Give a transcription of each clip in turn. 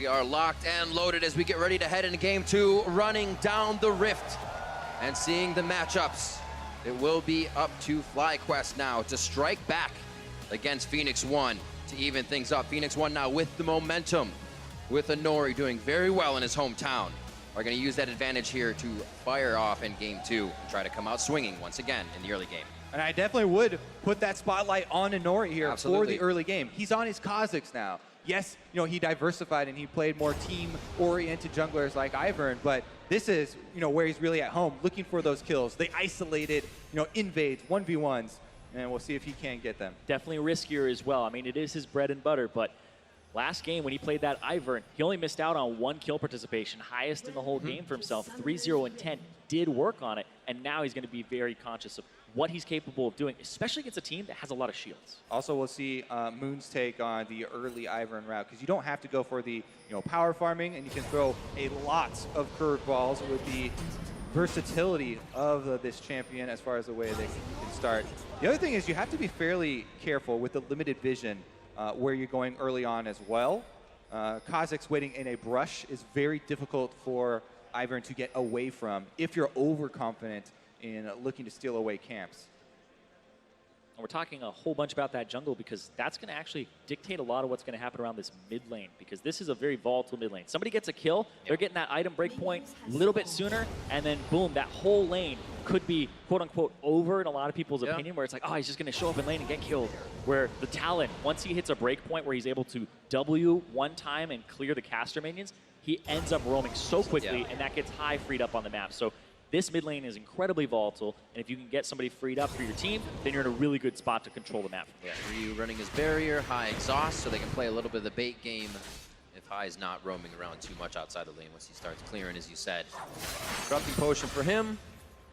We are locked and loaded as we get ready to head into game 2, running down the rift and seeing the matchups. It will be up to FlyQuest now to strike back against Phoenix 1 to even things up. Phoenix 1 now with the momentum, with Inori doing very well in his hometown. Are going to use that advantage here to fire off in game 2 and try to come out swinging once again in the early game. And I definitely would put that spotlight on Inori here Absolutely. for the early game. He's on his Kazakhs now. Yes, he diversified and he played more team-oriented junglers like Ivern, but this is, where he's really at home, looking for those kills. They isolated, invades, 1v1s, and we'll see if he can get them. Definitely riskier as well. I mean, it is his bread and butter, but last game when he played that Ivern, he only missed out on 1 kill participation, highest in the whole game for himself. 3-0 and 10, did work on it, and now he's going to be very conscious of what he's capable of doing, especially against a team that has a lot of shields. Also, we'll see Moon's take on the early Ivern route, because you don't have to go for the power farming, and you can throw a lot of curveballs with the versatility of this champion as far as the way they can start. The other thing is you have to be fairly careful with the limited vision where you're going early on as well. Kazakhs waiting in a brush is very difficult for Ivern to get away from if you're overconfident in looking to steal away camps. And we're talking a whole bunch about that jungle because that's going to actually dictate a lot of what's going to happen around this mid lane, because this is a very volatile mid lane. Somebody gets a kill, they're getting that item breakpoint a little bit sooner, and then boom, that whole lane could be quote unquote over in a lot of people's opinion, where it's like, oh, he's just going to show up in lane and get killed. Where the Talon, once he hits a breakpoint where he's able to W one time and clear the caster minions, he ends up roaming so quickly, and that gets high freed up on the map. So this mid lane is incredibly volatile, and if you can get somebody freed up for your team, then you're in a really good spot to control the map. Yeah, Ryu running his barrier, High exhaust, so they can play a little bit of the bait game if High's not roaming around too much outside the lane once he starts clearing, as you said. Corrupting Potion for him.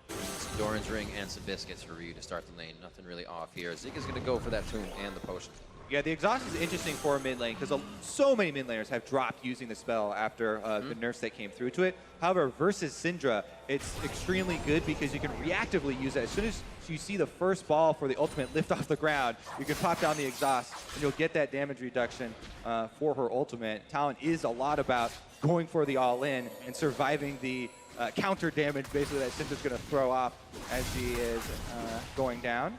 Some Doran's Ring and some Biscuits for Ryu to start the lane. Nothing really off here. Zig is going to go for that Tomb and the Potion. Yeah, the exhaust is interesting for mid lane because so many mid laners have dropped using the spell after the nerfs that came through to it. However, versus Syndra, it's extremely good because you can reactively use it. As soon as you see the first ball for the ultimate lift off the ground, you can pop down the exhaust and you'll get that damage reduction for her ultimate. Talon is a lot about going for the all-in and surviving the counter damage basically that Syndra's going to throw off as she is going down.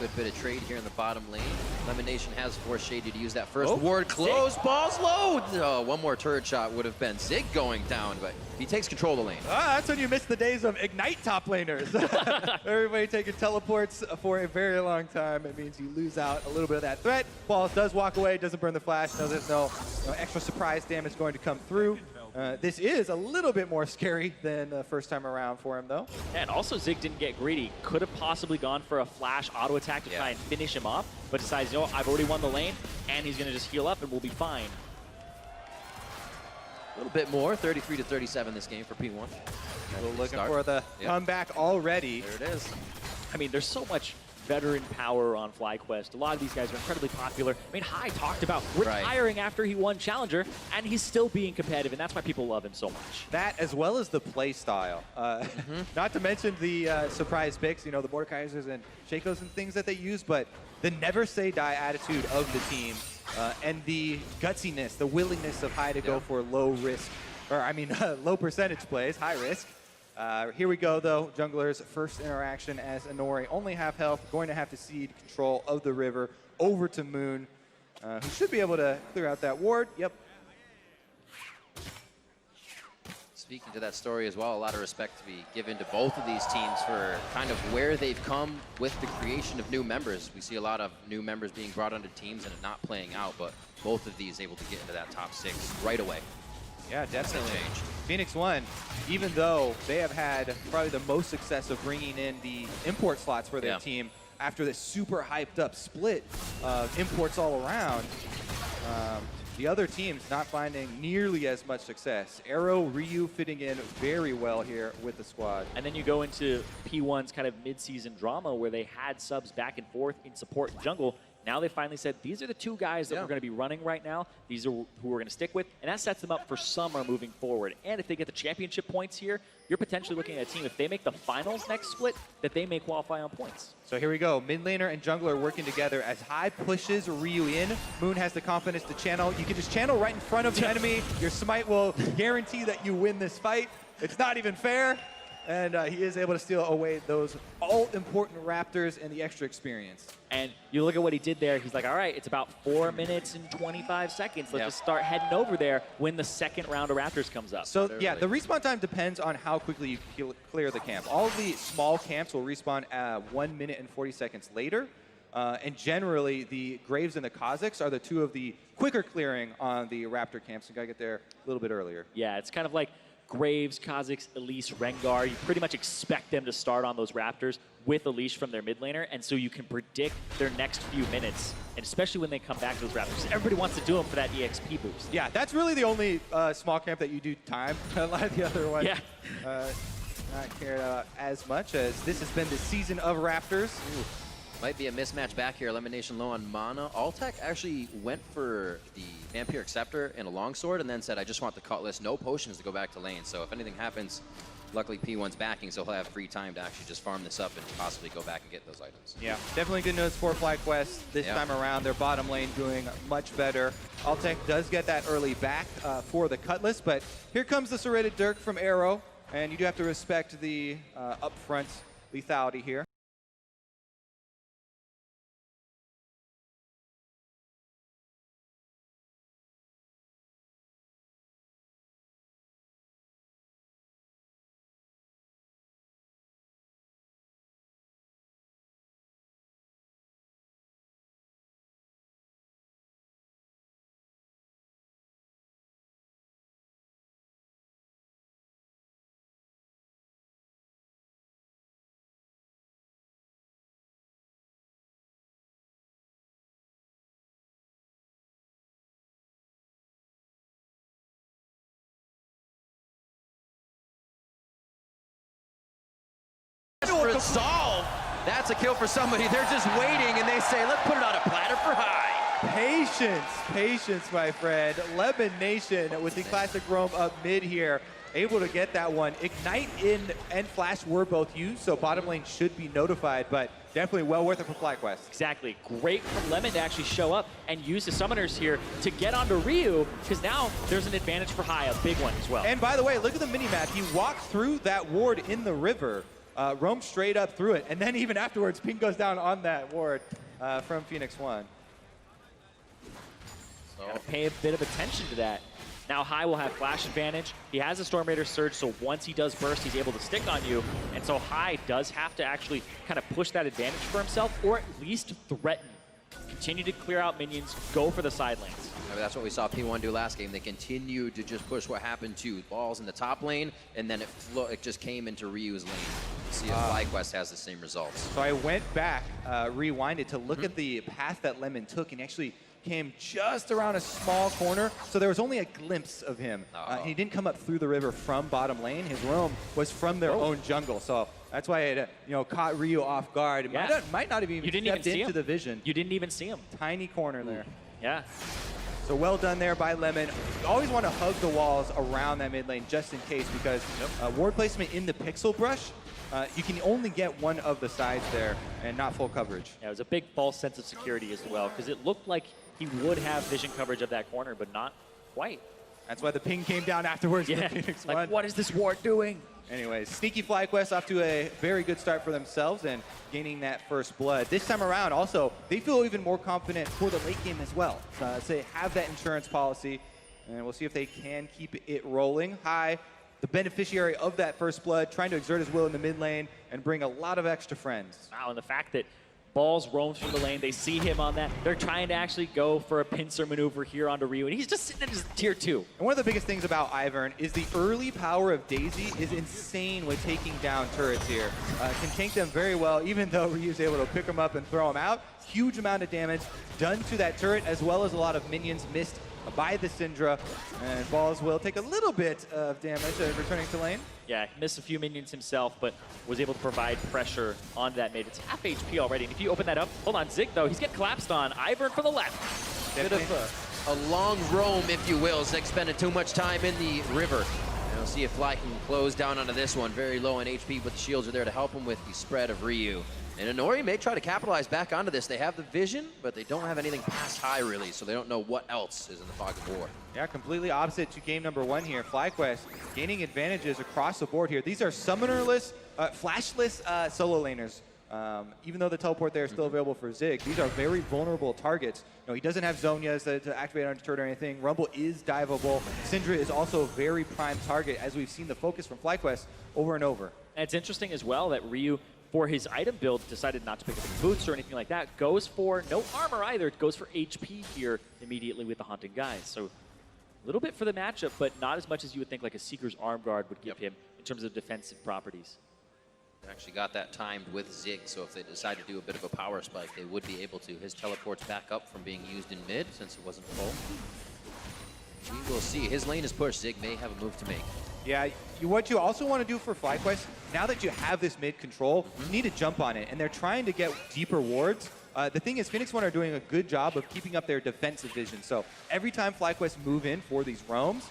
Good bit of trade here in the bottom lane. Lemon Nation has forced Shady to use that first ward. Close, balls low. Oh, one more turret shot would have been Zig going down, but he takes control of the lane. That's when you miss the days of Ignite top laners. Everybody taking teleports for a very long time. It means you lose out a little bit of that threat. Balls does walk away, doesn't burn the flash, no, there's no extra surprise damage going to come through. This is a little bit more scary than the first time around for him, though. And also, Zig didn't get greedy. Could have possibly gone for a flash auto attack to try and finish him off, but decides, I've already won the lane, and he's going to just heal up, and we'll be fine. A little bit more, 33-37 this game for P1. We're looking for the comeback already. There it is. I mean, there's so much veteran power on FlyQuest. A lot of these guys are incredibly popular. I mean, High talked about retiring after he won Challenger, and he's still being competitive, and that's why people love him so much. That, as well as the play style. Not to mention the surprise picks, the Mordekaisers and Shakos and things that they use, but the never say die attitude of the team and the gutsiness, the willingness of High to go for low risk, low percentage plays, high risk. Here we go, though. Jungler's first interaction as Inori, only half health, going to have to cede control of the river over to Moon, who should be able to clear out that ward. Yep. Speaking to that story as well, a lot of respect to be given to both of these teams for kind of where they've come with the creation of new members. We see a lot of new members being brought onto teams and it not playing out, but both of these able to get into that top 6 right away. Yeah, definitely. Phoenix 1, even though they have had probably the most success of bringing in the import slots for their team after this super hyped up split of imports all around, the other teams not finding nearly as much success. Arrow, Ryu fitting in very well here with the squad. And then you go into P1's kind of mid-season drama where they had subs back and forth in support and jungle. Now they finally said, these are the two guys that we're going to be running right now. These are who we're going to stick with. And that sets them up for summer moving forward. And if they get the championship points here, you're potentially looking at a team, if they make the finals next split, that they may qualify on points. So here we go. Mid laner and jungler working together as High pushes Ryu in. Moon has the confidence to channel. You can just channel right in front of the enemy. Your smite will guarantee that you win this fight. It's not even fair. And he is able to steal away those all-important Raptors and the extra experience. And you look at what he did there. He's like, all right, it's about 4 minutes and 25 seconds. Let's just start heading over there when the second round of Raptors comes up. So, yeah, the respawn time depends on how quickly you clear the camp. All of the small camps will respawn 1 minute and 40 seconds later. And generally, the Graves and the Kazakhs are the two of the quicker clearing on the Raptor camps. You got to get there a little bit earlier. Yeah, it's kind of like Graves, Kazakhs, Elise, Rengar. You pretty much expect them to start on those Raptors with Elise from their mid laner, and so you can predict their next few minutes, and especially when they come back to those Raptors. Everybody wants to do them for that EXP boost. Yeah, that's really the only small camp that you do time. A lot of the other ones, not cared about as much, as this has been the season of Raptors. Ooh. Might be a mismatch back here. Elimination low on mana. Altec actually went for the Vampiric Scepter and a Longsword and then said, I just want the Cutlass, no potions to go back to lane. So if anything happens, luckily P1's backing, so he'll have free time to actually just farm this up and possibly go back and get those items. Yeah, definitely good news for FlyQuest this time around. Their bottom lane doing much better. Altec does get that early back for the Cutlass, but here comes the Serrated Dirk from Arrow, and you do have to respect the upfront lethality here. Resolve. That's a kill for somebody. They're just waiting, and they say, let's put it on a platter for High. Patience, my friend. Lemon Nation with the classic roam up mid here, able to get that one. Ignite and Flash were both used, so bottom lane should be notified, but definitely well worth it for FlyQuest. Exactly. Great for Lemon to actually show up and use the summoners here to get onto Ryu, because now there's an advantage for High, a big one as well. And by the way, look at the mini-map. He walked through that ward in the river, roamed straight up through it, and then even afterwards, ping goes down on that ward from Phoenix One. So gotta pay a bit of attention to that. Now High will have flash advantage. He has a Storm Raider Surge, so once he does burst, he's able to stick on you. And so High does have to actually kind of push that advantage for himself, or at least threaten. Continue to clear out minions, go for the side lanes. I mean, that's what we saw P1 do last game. They continued to just push what happened to balls in the top lane, and then it just came into Ryu's lane. See if FlyQuest has the same results. So I went back, rewinded to look at the path that Lemon took, and actually came just around a small corner, so there was only a glimpse of him. He didn't come up through the river from bottom lane. His roam was from their own jungle, so that's why it caught Ryu off guard. It might not have even stepped into the vision. You didn't even see him. Tiny corner there. Yeah. So well done there by Lemon. You always want to hug the walls around that mid lane just in case, because ward placement in the pixel brush, you can only get one of the sides there and not full coverage. Yeah, it was a big false sense of security as well, because it looked like he would have vision coverage of that corner, but not quite. That's why the ping came down afterwards. Yeah, like, what is this ward doing? Anyways, sneaky FlyQuest off to a very good start for themselves and gaining that first blood. This time around, also, they feel even more confident for the late game as well. So they have that insurance policy, and we'll see if they can keep it rolling. High, the beneficiary of that first blood, trying to exert his will in the mid lane and bring a lot of extra friends. Wow, and the fact that Balls roams from the lane. They see him on that. They're trying to actually go for a pincer maneuver here onto Ryu, and he's just sitting at his tier 2. And one of the biggest things about Ivern is the early power of Daisy is insane with taking down turrets here. Can tank them very well, even though Ryu's able to pick them up and throw them out. Huge amount of damage done to that turret, as well as a lot of minions missed by the Syndra, and Balls will take a little bit of damage returning to lane. Yeah, he missed a few minions himself, but was able to provide pressure on that mid. It's half HP already, and if you open that up, hold on, Zig though, he's getting collapsed on. Ivern for the left. Bit of a long roam, if you will. Zig spending too much time in the river. And we'll see if Fly can close down onto this one. Very low in HP, but the shields are there to help him with the spread of Ryu. And Inori may try to capitalize back onto this. They have the vision, but they don't have anything past high, really, so they don't know what else is in the fog of war. Yeah, completely opposite to game number 1 here. FlyQuest gaining advantages across the board here. These are summonerless, flashless solo laners. Even though the teleport there is still available for Zig, these are very vulnerable targets. You know, he doesn't have Zhonya's to activate on turret or anything. Rumble is diveable. Syndra is also a very prime target, as we've seen the focus from FlyQuest over and over. And it's interesting as well that Ryu, for his item build, decided not to pick up any boots or anything like that. Goes for no armor either. Goes for HP here immediately with the Haunting Guys. So a little bit for the matchup, but not as much as you would think like a Seeker's Arm Guard would give him in terms of defensive properties. Actually got that timed with Zig, so if they decide to do a bit of a power spike, they would be able to. His teleport's back up from being used in mid since it wasn't full. We will see. His lane is pushed. Zig may have a move to make. Yeah, what you also want to do for FlyQuest, now that you have this mid control, you need to jump on it, and they're trying to get deeper wards. The thing is, Phoenix One are doing a good job of keeping up their defensive vision. So every time FlyQuest move in for these roams,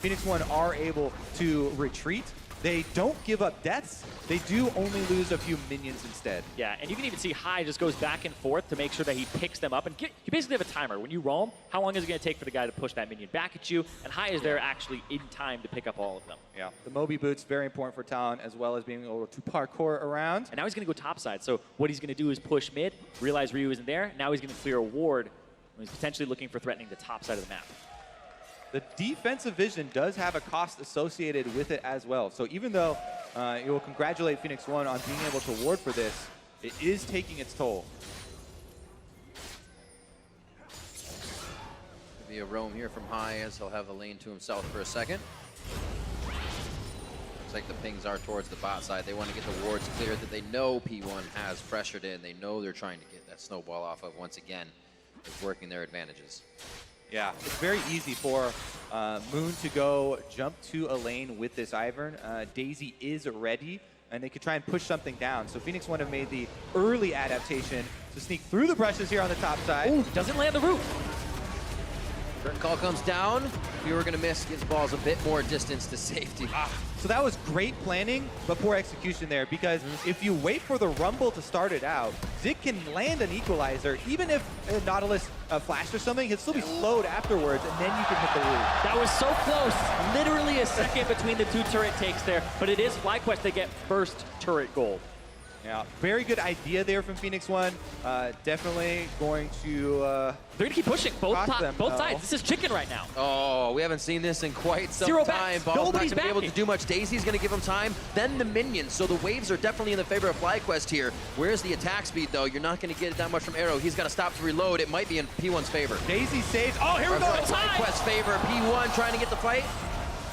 Phoenix One are able to retreat. They don't give up deaths. They do only lose a few minions instead. Yeah, and you can even see High just goes back and forth to make sure that he picks them up. And you basically have a timer. When you roam, how long is it going to take for the guy to push that minion back at you? And High is there actually in time to pick up all of them. Yeah, the Moby boots, very important for Talon, as well as being able to parkour around. And now he's going to go topside. So what he's going to do is push mid, realize Ryu isn't there. Now he's going to clear a ward. He's potentially looking for threatening the top side of the map. The defensive vision does have a cost associated with it as well. So even though you will congratulate Phoenix One on being able to ward for this, it is taking its toll. Could be a roam here from High, as he'll have the lane to himself for a second. Looks like the pings are towards the bot side. They want to get the wards cleared that they know P1 has pressured in. They know they're trying to get that snowball off of once again. It's working their advantages. Yeah, it's very easy for Moon to go jump to a lane with this Ivern. Daisy is ready, and they could try and push something down. So Phoenix One have made the early adaptation to sneak through the brushes here on the top side. Ooh, doesn't land the root. Curtain call comes down. If you were going to miss, gives balls a bit more distance to safety. So that was great planning, but poor execution there, because if you wait for the Rumble to start it out, Zig can land an equalizer. Even if Nautilus flashed or something, he'll still be slowed afterwards, and then you can hit the roof. That was so close. Literally a second between the two turret takes there, but it is FlyQuest that get first turret gold. Yeah, very good idea there from Phoenix One. Definitely going to... They're going to keep pushing both them, sides. This is chicken right now. Oh, we haven't seen this in quite some Zero time. backs. Ball's not Nobody's going to be able to backing. do much. Daisy's going to give him time, then the minions. So the waves are definitely in the favor of FlyQuest here. Where's the attack speed, though? You're not going to get it that much from Arrow. He's got to stop to reload. It might be in P1's favor. Daisy saves. Oh, here we Or go. FlyQuest's favor. P1 trying to get the fight.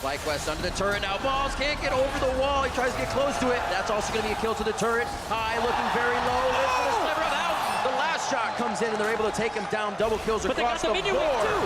FlyQuest under the turret now. Balls can't get over the wall. He tries to get close to it. That's also going to be a kill to the turret. High looking very low. Lives for the sliver of the house. The last shot comes in, and they're able to take him down. Double kills But they got across the the minion wave board. too.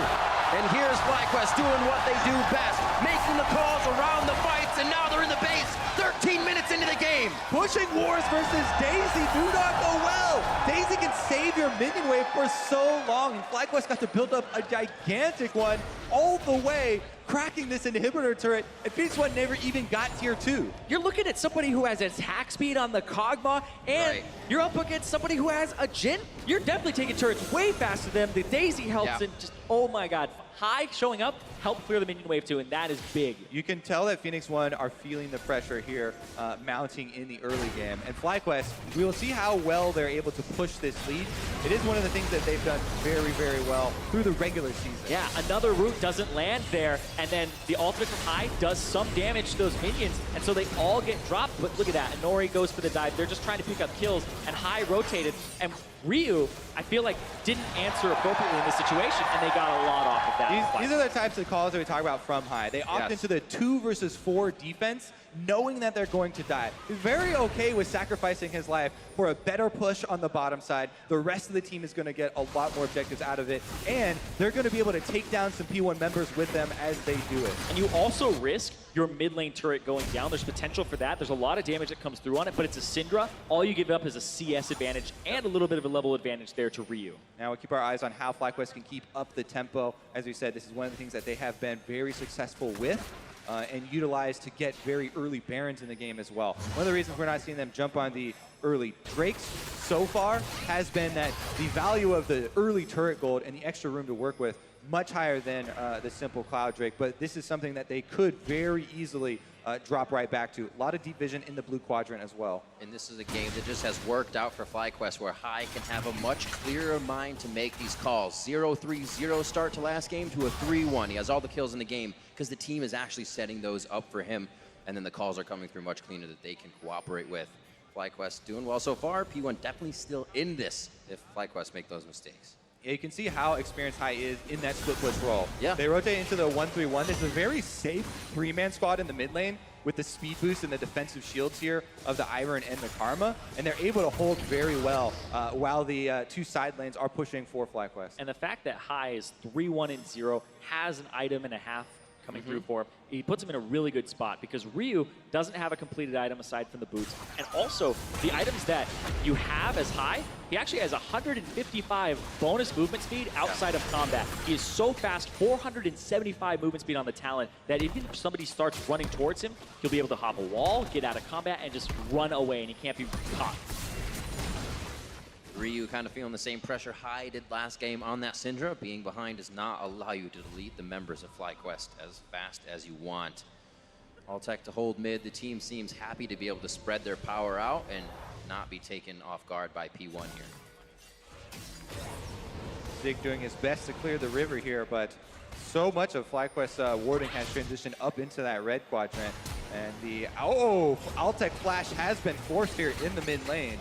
And here's FlyQuest doing what they do best, making the calls around the fights, and now they're in the base. 13 minutes into the game. Pushing wars versus Daisy do not go well. Daisy can save your minion wave for so long, and FlyQuest got to build up a gigantic one all the way, cracking this inhibitor turret, and Phoenix One never even got tier 2. You're looking at somebody who has attack speed on the Kog'Maw, and Right. you're up against somebody who has a Jhin. You're definitely taking turrets way faster than them. The Daisy helps, Yeah. and just, oh my god. High showing up, help clear the minion wave too, and that is big. You can tell that Phoenix One are feeling the pressure here, mounting in the early game. And FlyQuest, we will see how well they're able to push this lead. It is one of the things that they've done very, very well through the regular season. Yeah, another root doesn't land there, and then the ultimate from High does some damage to those minions, and so they all get dropped. But look at that, Inori goes for the dive. They're just trying to pick up kills, and High rotated, and Ryu, I feel like, didn't answer appropriately in this situation, and they got a lot off of that. that. These are the types of calls that we talk about from high. They opt into the 2 versus 4 defense, knowing that they're going to die. He's very okay with sacrificing his life for a better push on the bottom side. The rest of the team is going to get a lot more objectives out of it, and they're going to be able to take down some P1 members with them as they do it. And you also risk your mid lane turret going down. There's potential for that. There's a lot of damage that comes through on it, but it's a Syndra. All you give up is a CS advantage and a little bit of a level advantage there to Ryu. Now we'll keep our eyes on how FlyQuest can keep up the tempo. As we said, this is one of the things that they have been very successful with. And utilize to get very early Barons in the game as well. One of the reasons we're not seeing them jump on the early Drakes so far has been that the value of the early turret gold and the extra room to work with much higher than the simple Cloud Drake, but this is something that they could very easily drop right back to. A lot of deep vision in the blue quadrant as well. And this is a game that just has worked out for FlyQuest, where High can have a much clearer mind to make these calls. 0-3-0 start to last game to a 3-1. He has all the kills in the game because the team is actually setting those up for him, and then the calls are coming through much cleaner that they can cooperate with. FlyQuest doing well so far. P1 definitely still in this if FlyQuest make those mistakes. Yeah, you can see how experienced High is in that split push role. Yeah. They rotate into the 1-3-1. This is a very safe 3-man squad in the mid lane with the speed boost and the defensive shields here of the Ivern and the Karma, and they're able to hold very well while the 2 side lanes are pushing for FlyQuest. And the fact that High is 3-1-0, has an item and a half coming through for him, he puts him in a really good spot because Ryu doesn't have a completed item aside from the boots. And also, the items that you have as High, he actually has 155 bonus movement speed outside of combat. He is so fast, 475 movement speed on the Talon, that even if somebody starts running towards him, he'll be able to hop a wall, get out of combat, and just run away, and he can't be caught. Ryu kind of feeling the same pressure High did last game on that Syndra. Being behind does not allow you to delete the members of FlyQuest as fast as you want. All tech to hold mid. The team seems happy to be able to spread their power out and not be taken off guard by P1 here. Zig doing his best to clear the river here, but so much of FlyQuest's warding has transitioned up into that red quadrant. And the, Altec Flash has been forced here in the mid lane.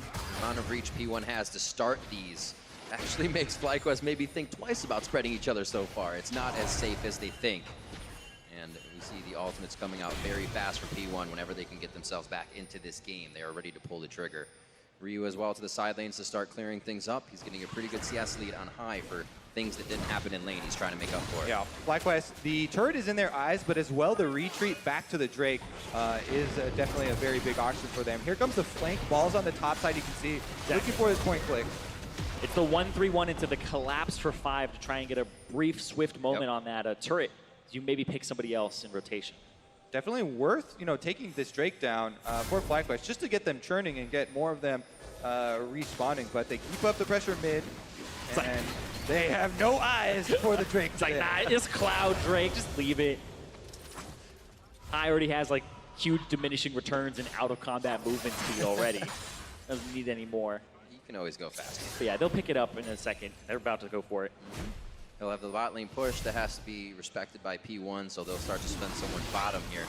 The amount of reach P1 has to start these actually makes FlyQuest maybe think twice about spreading each other so far. It's not as safe as they think. And we see the ultimates coming out very fast for P1 whenever they can get themselves back into this game. They are ready to pull the trigger. Ryu as well to the side lanes to start clearing things up. He's getting a pretty good CS lead on High for things that didn't happen in lane. He's trying to make up for it. Yeah, FlyQuest, the turret is in their eyes, but as well the retreat back to the Drake is definitely a very big option for them. Here comes the flank. Ball's on the top side, you can see. Looking for this point click. It's the 1-3-1 into the collapse for 5 to try and get a brief, swift moment on that turret. You maybe pick somebody else in rotation. Definitely worth, taking this Drake down for FlyQuest just to get them churning and get more of them respawning. But they keep up the pressure mid, and they have no eyes for the Drake. It's like, nah, it's Cloud Drake. Just leave it. High already has like huge diminishing returns and out of combat movement speed already. Doesn't need any more. You can always go faster. But yeah, they'll pick it up in a second. They're about to go for it. He'll have the bot lane push that has to be respected by P1, so they'll start to spend someone bottom here.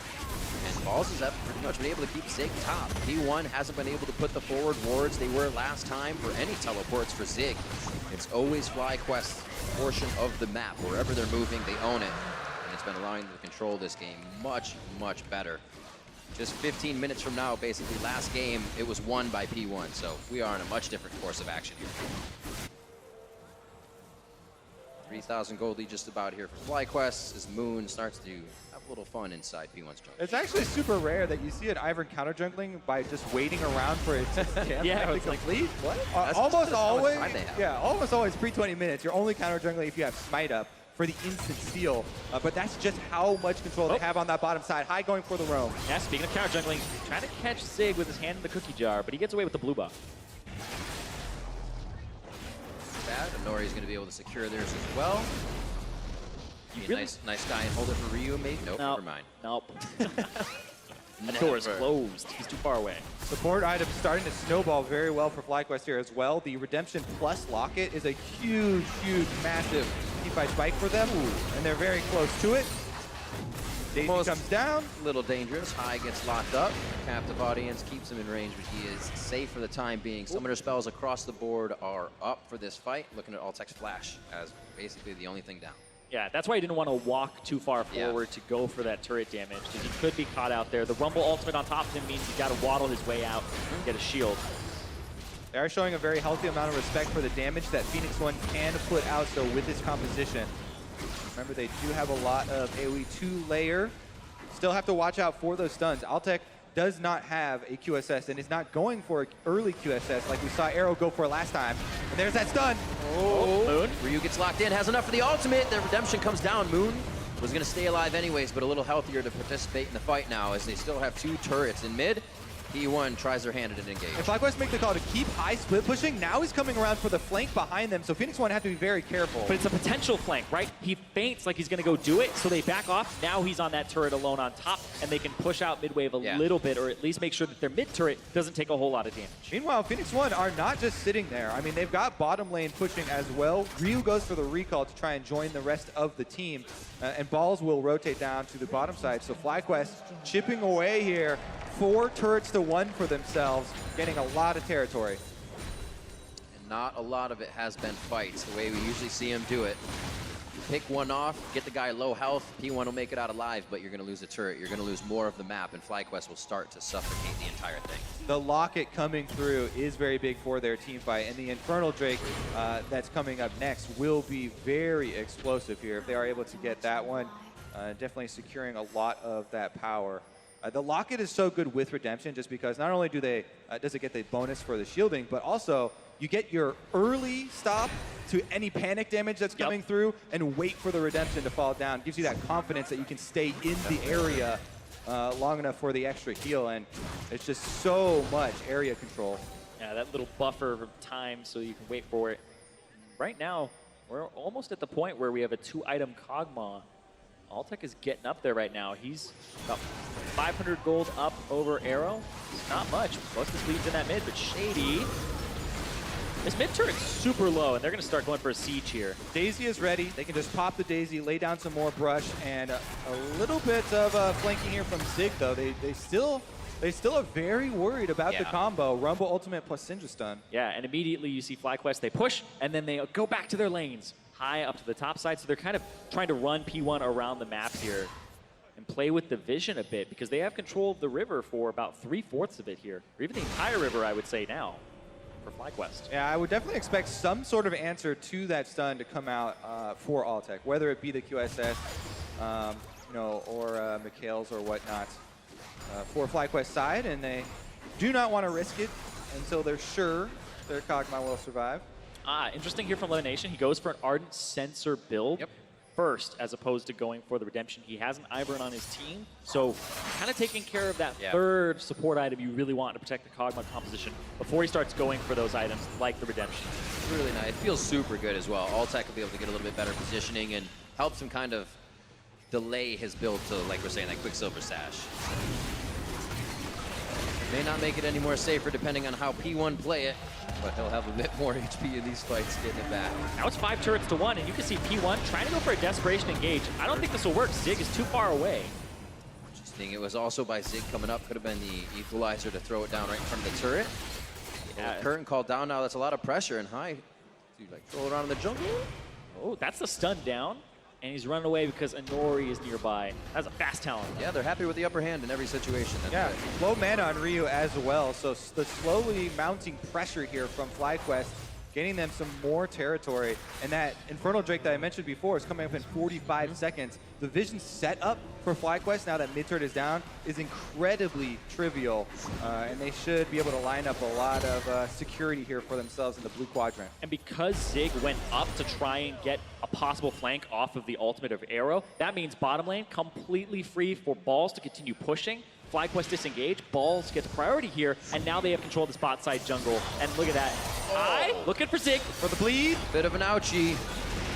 And Balls has pretty much been able to keep Zig top. P1 hasn't been able to put the forward wards they were last time for any teleports for Zig. It's always FlyQuest's portion of the map. Wherever they're moving, they own it. And it's been allowing them to control this game much, much better. Just 15 minutes from now, basically last game, it was won by P1, so we are in a much different course of action here. 3,000 gold lead just about here for FlyQuest as Moon starts to have a little fun inside P1's jungle. It's actually super rare that you see an Ivern counter jungling by just waiting around for its camp to complete. What? Almost always, almost always pre-20 minutes. You're only counter jungling if you have smite up for the instant steal. But that's just how much control they have on that bottom side. High going for the roam. Yeah, speaking of counter jungling, trying to catch Zig with his hand in the cookie jar, but he gets away with the blue buff. Bad, but Nori's going to be able to secure theirs as well. Nice guy and hold it for Ryu, maybe? Nope, never mind. Nope. The door is closed. He's too far away. Support item starting to snowball very well for FlyQuest here as well. The Redemption Plus Locket is a huge, huge, massive teamfight spike for them, and they're very close to it. Daisy Almost comes down. a little dangerous. High gets locked up. Captive audience keeps him in range, but he is safe for the time being. Summoner spells across the board are up for this fight. Looking at Altec's flash as basically the only thing down. Yeah, that's why he didn't want to walk too far forward to go for that turret damage, because he could be caught out there. The Rumble ultimate on top of him means he's got to waddle his way out and get a shield. They are showing a very healthy amount of respect for the damage that Phoenix One can put out, so with his composition. Remember, they do have a lot of AoE 2-layer. Still have to watch out for those stuns. Altec does not have a QSS and is not going for an early QSS like we saw Arrow go for last time. And there's that stun. Oh, Moon. Ryu gets locked in, has enough for the ultimate. The redemption comes down. Moon was going to stay alive anyways, but a little healthier to participate in the fight now as they still have 2 turrets in mid. P1 tries their hand at an engage. And FlyQuest make the call to keep high split pushing. Now he's coming around for the flank behind them, so Phoenix One have to be very careful. But it's a potential flank, right? He feints like he's going to go do it, so they back off. Now he's on that turret alone on top, and they can push out mid-wave a little bit, or at least make sure that their mid-turret doesn't take a whole lot of damage. Meanwhile, Phoenix One are not just sitting there. I mean, they've got bottom lane pushing as well. Ryu goes for the recall to try and join the rest of the team, and balls will rotate down to the bottom side. So FlyQuest chipping away here. 4 turrets to 1 for themselves, getting a lot of territory. And not a lot of it has been fights, the way we usually see him do it. Pick one off, get the guy low health, P1 will make it out alive, but you're going to lose a turret. You're going to lose more of the map, and FlyQuest will start to suffocate the entire thing. The locket coming through is very big for their team fight, and the Infernal Drake that's coming up next will be very explosive here. If they are able to get that one, definitely securing a lot of that power. The locket is so good with redemption just because not only do they does it get the bonus for the shielding, but also you get your early stop to any panic damage that's coming through and wait for the redemption to fall down. Gives you that confidence that you can stay in the area long enough for the extra heal, and it's just so much area control. Yeah, that little buffer of time so you can wait for it. Right now, we're almost at the point where we have a 2-item Kog'Maw. Altec is getting up there right now. He's about 500 gold up over Arrow. Not much. Most of the speed's in that mid, but Shady. This mid turret's super low, and they're going to start going for a siege here. Daisy is ready. They can just pop the Daisy, lay down some more brush, and a little bit of flanking here from Zig, though. They still are very worried about the combo. Rumble Ultimate plus Syndra Stun. Yeah, and immediately you see FlyQuest. They push, and then they go back to their lanes. High up to the top side, so they're kind of trying to run P1 around the map here and play with the vision a bit, because they have control of the river for about 3/4 of it here, or even the entire river, I would say now, for FlyQuest. Yeah, I would definitely expect some sort of answer to that stun to come out for Altec, whether it be the QSS, or Mikhail's or whatnot for FlyQuest side, and they do not want to risk it until they're sure their Kog'Maw will survive. Interesting here from Elimination. He goes for an Ardent Sensor build first, as opposed to going for the Redemption. He has an Ivern on his team, so kind of taking care of that third support item you really want to protect the Kog'Maw composition before he starts going for those items like the Redemption. Really nice. It feels super good as well. Altec will be able to get a little bit better positioning and helps him kind of delay his build to, like we're saying, that Quicksilver Sash. May not make it any more safer depending on how P1 play it, but he'll have a bit more HP in these fights getting it back. Now it's 5 turrets to 1, and you can see P1 trying to go for a Desperation Engage. I don't think this will work. Zig is too far away. Interesting. It was also by Zig coming up. Could have been the equalizer to throw it down right in front of the turret. Yeah. Curtain called down now. That's a lot of pressure, and High, dude, like throw it around in the jungle. Oh, that's the stun down. And he's running away because Inori is nearby. That's a fast talent. Yeah, they're happy with the upper hand in every situation. That's low mana on Ryu as well, so the slowly mounting pressure here from FlyQuest, getting them some more territory. And that Infernal Drake that I mentioned before is coming up in 45 seconds. The vision set up for FlyQuest, now that mid-turret is down, is incredibly trivial. And they should be able to line up a lot of security here for themselves in the blue quadrant. And because Zig went up to try and get a possible flank off of the ultimate of Arrow, that means bottom lane completely free for Balls to continue pushing. FlyQuest disengage, Balls gets priority here, and now they have control of the spot side jungle. And look at that. Looking for Zig for the bleed. Bit of an ouchie.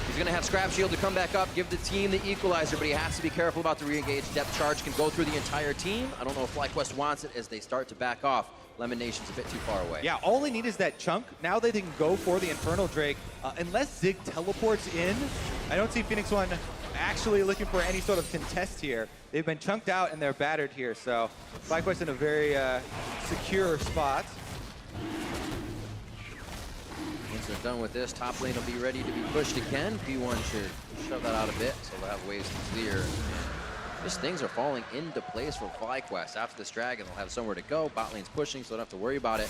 He's going to have Scrap Shield to come back up, give the team the equalizer, but he has to be careful about the re-engage. Depth charge can go through the entire team. I don't know if FlyQuest wants it as they start to back off. Lemon Nation's a bit too far away. Yeah, all they need is that chunk. Now they can go for the Infernal Drake. Unless Zig teleports in, I don't see Phoenix One actually looking for any sort of contest here. They've been chunked out and they're battered here, so FlyQuest in a very secure spot. Once they're done with this, top lane will be ready to be pushed again. P1 should shove that out a bit, so they'll have ways to clear. Just things are falling into place for FlyQuest. After this dragon, they'll have somewhere to go. Bot lane's pushing, so they don't have to worry about it.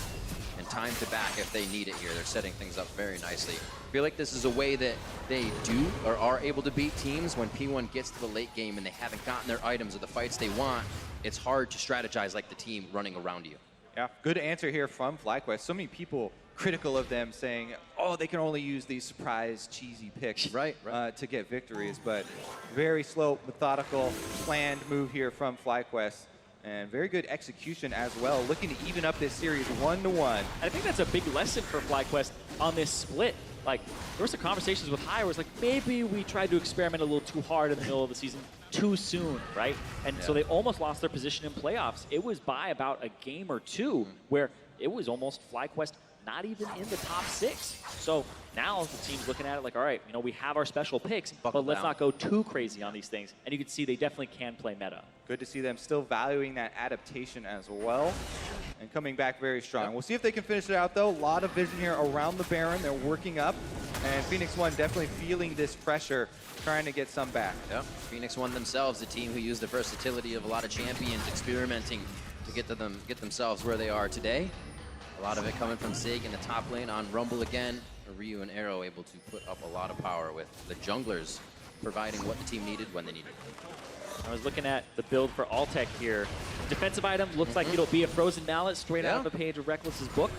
And time to back if they need it here. They're setting things up very nicely. I feel like this is a way that they do or are able to beat teams when P1 gets to the late game and they haven't gotten their items or the fights they want. It's hard to strategize like the team running around you. Yeah, good answer here from FlyQuest. So many people critical of them saying, oh, they can only use these surprise cheesy picks to get victories, but very slow, methodical, planned move here from FlyQuest, and very good execution as well, looking to even up this series 1-1. I think that's a big lesson for FlyQuest on this split. Like, there were some conversations with High where it's like, maybe we tried to experiment a little too hard in the middle of the season too soon, right? And so they almost lost their position in playoffs. It was by about a game or two where it was almost FlyQuest not even in the top 6. So now the team's looking at it like, all right, you know, we have our special picks, but let's not go too crazy on these things. And you can see they definitely can play meta. Good to see them still valuing that adaptation as well and coming back very strong. We'll see if they can finish it out, though. A lot of vision here around the Baron. They're working up, and Phoenix One definitely feeling this pressure, trying to get some back. Yep. Phoenix One themselves, a team who used the versatility of a lot of champions experimenting to get themselves where they are today. A lot of it coming from Zig in the top lane on Rumble again. Ryu and Arrow able to put up a lot of power with the junglers providing what the team needed when they needed it. I was looking at the build for Altec here. Defensive item looks like it'll be a frozen mallet straight out of a page of Reckless's book.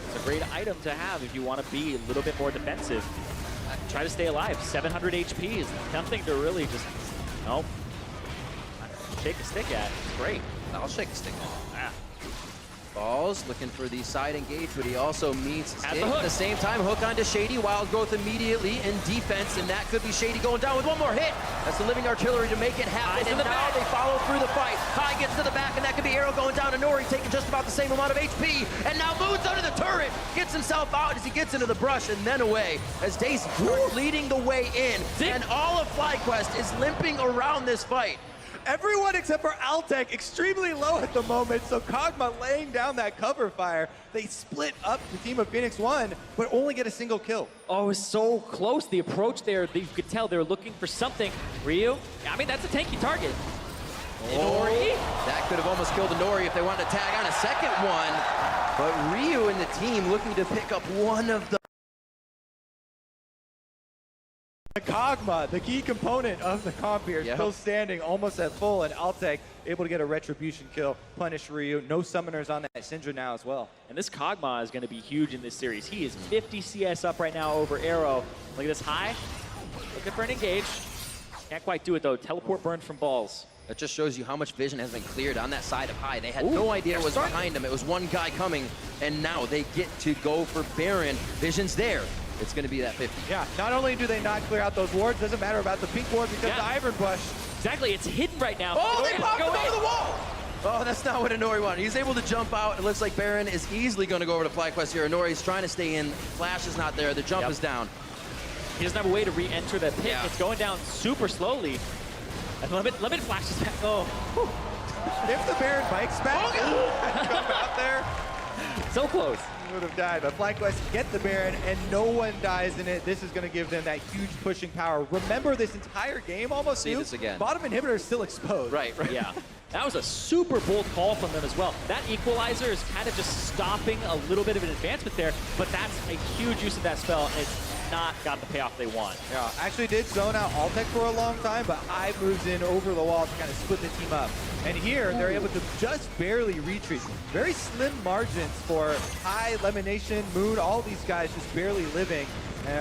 It's a great item to have if you want to be a little bit more defensive. Try to stay alive. 700 HP is nothing to really just, shake a stick at. It's great. I'll shake a stick at. Balls looking for the side engage, but he also meets Zig at the same time. Hook onto Shady. Wild growth immediately in defense, and that could be Shady going down with one more hit. That's the living artillery to make it happen, and now they follow through the fight. High gets to the back, and that could be Arrow going down to Nori, taking just about the same amount of HP. And now Moon's under the turret, gets himself out as he gets into the brush, and then away as Daisy leading the way in. And all of FlyQuest is limping around this fight. Everyone except for Altec extremely low at the moment, so Kog'Maw laying down that cover fire. They split up the team of Phoenix One, but only get a single kill. Oh, it was so close. The approach there, you could tell they're looking for something. Ryu, I mean, that's a tanky target. Nori? That could have almost killed Nori if they wanted to tag on a second one. But Ryu and the team looking to pick up one of the Kog'Maw, the key component of the comp here, still standing almost at full, and Altec able to get a retribution kill, punish Ryu. No summoners on that Syndra now as well. And this Kog'Maw is going to be huge in this series. He is 50 CS up right now over Arrow. Look at this High. Looking for an engage. Can't quite do it though. Teleport burned from balls. That just shows you how much vision has been cleared on that side of High. They had no idea it was behind them. It was one guy coming, and now they get to go for Baron. Vision's there. It's going to be that 50. Yeah, not only do they not clear out those wards, doesn't matter about the pink ward because the Iron Bush. Exactly, it's hidden right now. Oh, they popped him over the wall! Oh, that's not what Inori wanted. He's able to jump out. It looks like Baron is easily going to go over to FlyQuest here. Inori's trying to stay in. Flash is not there. The jump is down. He doesn't have a way to re-enter that pit. It's going down super slowly. And Lemon flashes back. Oh. If the Baron bikes back, come out there. So close. Would have died, but FlyQuest get the Baron and no one dies in it. This is going to give them that huge pushing power. Remember this entire game almost. See this again. Bottom inhibitor is still exposed. Right. Yeah. That was a super bold call from them as well. That equalizer is kind of just stopping a little bit of an advancement there, but that's a huge use of that spell, and it's not got the payoff they want. Yeah, actually did zone out Altec for a long time, but Hive moves in over the wall to kind of split the team up. And here, they're able to just barely retreat. Very slim margins for High, Lemonation, Moon, all these guys just barely living.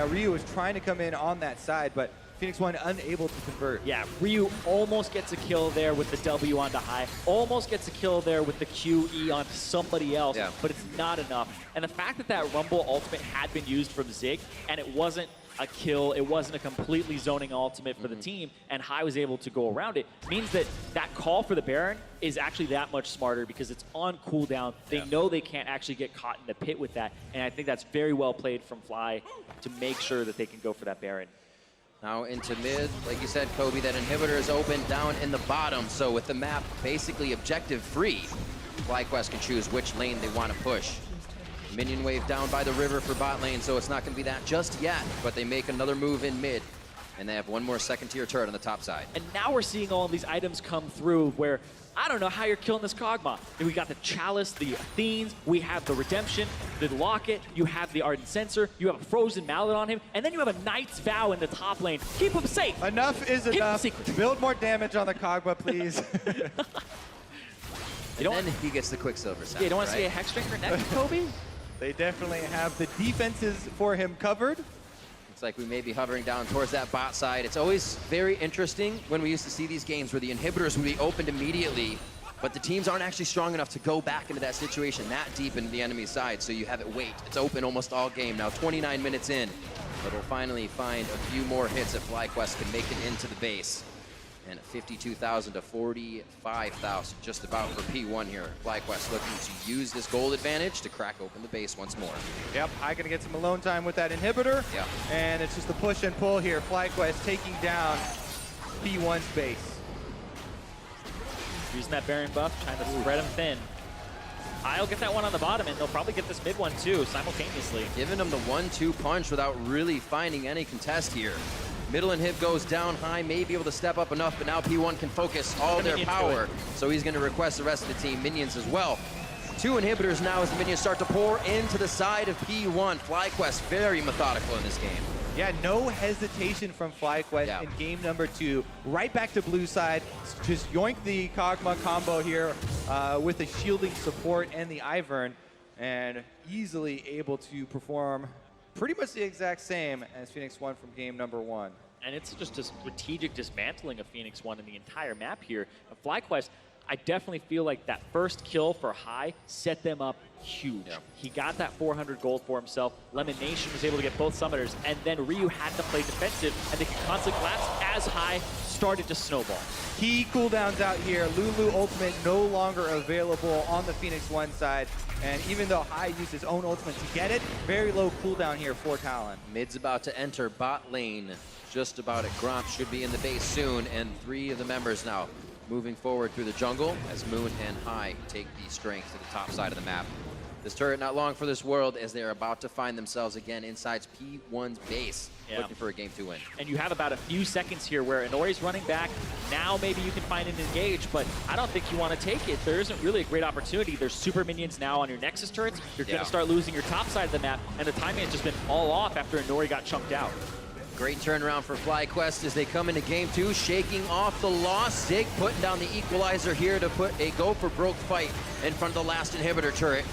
Ryu is trying to come in on that side, but Phoenix One unable to convert. Yeah, Ryu almost gets a kill there with the W onto High. Almost gets a kill there with the QE onto somebody else, but it's not enough. And the fact that that Rumble ultimate had been used from Zig, and it wasn't a kill, it wasn't a completely zoning ultimate for the team, and High was able to go around it, means that that call for the Baron is actually that much smarter because it's on cooldown. They know they can't actually get caught in the pit with that, and I think that's very well played from Fly to make sure that they can go for that Baron. Now into mid, like you said, Kobe, that inhibitor is open down in the bottom. So with the map basically objective free, FlyQuest can choose which lane they want to push. Minion wave down by the river for bot lane, so it's not going to be that just yet, but they make another move in mid, and they have one more second-tier turret on the top side. And now we're seeing all of these items come through where I don't know how you're killing this Kog'Maw. We got the Chalice, the Athenes, we have the Redemption, the Locket, you have the Ardent Censer, you have a Frozen Mallet on him, and then you have a Knight's Vow in the top lane. Keep him safe. Enough is enough. Build more damage on the Kog'Maw, please. And then he gets the Quicksilver sound. Yeah, you don't want to see a Hexdrinker next, Kobe? They definitely have the defenses for him covered. Looks like we may be hovering down towards that bot side. It's always very interesting when we used to see these games where the inhibitors would be opened immediately, but the teams aren't actually strong enough to go back into that situation that deep into the enemy side, so you have it wait. It's open almost all game. Now 29 minutes in, but we'll finally find a few more hits if FlyQuest can make it into the base. And 52,000 to 45,000 just about for P1 here. FlyQuest looking to use this gold advantage to crack open the base once more. Yep, I gonna get some alone time with that inhibitor. Yep. And it's just a push and pull here. FlyQuest taking down P1's base. Using that Baron buff, trying to spread him thin. I'll get that one on the bottom, and they'll probably get this mid one too, simultaneously. Giving them the 1-2 punch without really finding any contest here. Middle inhib goes down high, may be able to step up enough, but now P1 can focus all their power. So he's going to request the rest of the team minions as well. 2 inhibitors now as the minions start to pour into the side of P1. FlyQuest very methodical in this game. Yeah, no hesitation from FlyQuest in game number 2. Right back to blue side. Just yoink the Kog'Maw combo here with the shielding support and the Ivern, and easily able to perform pretty much the exact same as Phoenix 1 from game number 1. And it's just a strategic dismantling of Phoenix 1 in the entire map here. FlyQuest, I definitely feel like that first kill for High set them up huge. Yeah. He got that 400 gold for himself. Lemon Nation was able to get both summoners, and then Ryu had to play defensive, and they could constantly collapse as High started to snowball. Key cooldowns out here. Lulu ultimate no longer available on the Phoenix 1 side. And even though High used his own ultimate to get it, very low cooldown here for Talon. Mid's about to enter bot lane. Just about it. Gromp should be in the base soon, and 3 of the members now moving forward through the jungle as Moon and High take the strength to the top side of the map. This turret not long for this world as they're about to find themselves again inside P1's base, looking for a game 2 win. And you have about a few seconds here where Inori's running back. Now maybe you can find an engage, but I don't think you want to take it. There isn't really a great opportunity. There's super minions now on your Nexus turrets. You're going to start losing your top side of the map, and the timing has just been all off after Inori got chunked out. Great turnaround for FlyQuest as they come into game 2, shaking off the loss. Zig putting down the equalizer here to put a go for broke fight in front of the last inhibitor turret.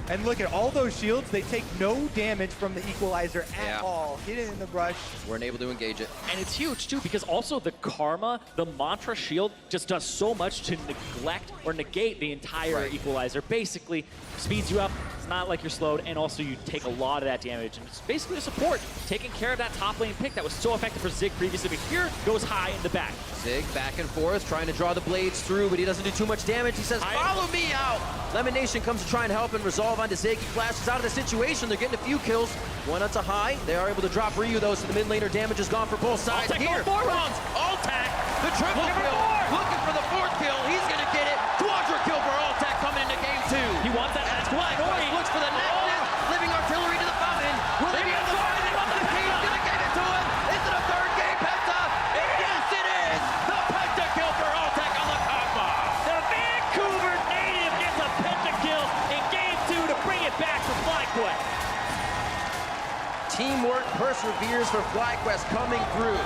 And look at all those shields. They take no damage from the equalizer at all. Hit it in the brush. Weren't able to engage it. And it's huge, too, because also the Karma, the Mantra shield, just does so much to neglect or negate the entire equalizer. Basically, speeds you up. It's not like you're slowed, and also you take a lot of that damage. And it's basically a support, taking care of that top lane pick that was so effective for Zig previously, but here goes High in the back. Zig back and forth, trying to draw the blades through, but he doesn't do too much damage. He says, follow me out! Lemon Nation comes to try and help and resolve onto Zig. He flashes out of the situation. They're getting a few kills. One onto High. They are able to drop Ryu, though, so the mid laner damage is gone for both sides. Here, rounds, Altac, the triple kill, looking for the 4th kill. He's going to get it. Quadra kill for Altac coming into game 2. He wants that last one. Looks for the Nexus, living artillery to the fountain. Will they be able to find it? He's going to give it to him. Is it a 3rd game penta? Yes, it is. The penta kill for Altac on the Kog'Maw. The Vancouver native gets a pentakill in game 2 to bring it back for FlyQuest. Teamwork perseveres for FlyQuest coming through.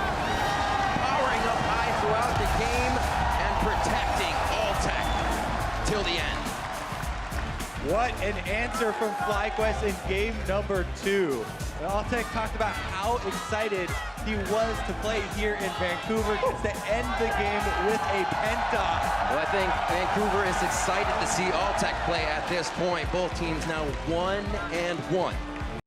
Powering up High throughout the game and protecting Altac till the end. What an answer from FlyQuest in game number 2. Altac talked about how excited he was to play here in Vancouver. Gets to end the game with a penta. Well, I think Vancouver is excited to see Altac play at this point. Both teams now 1-1.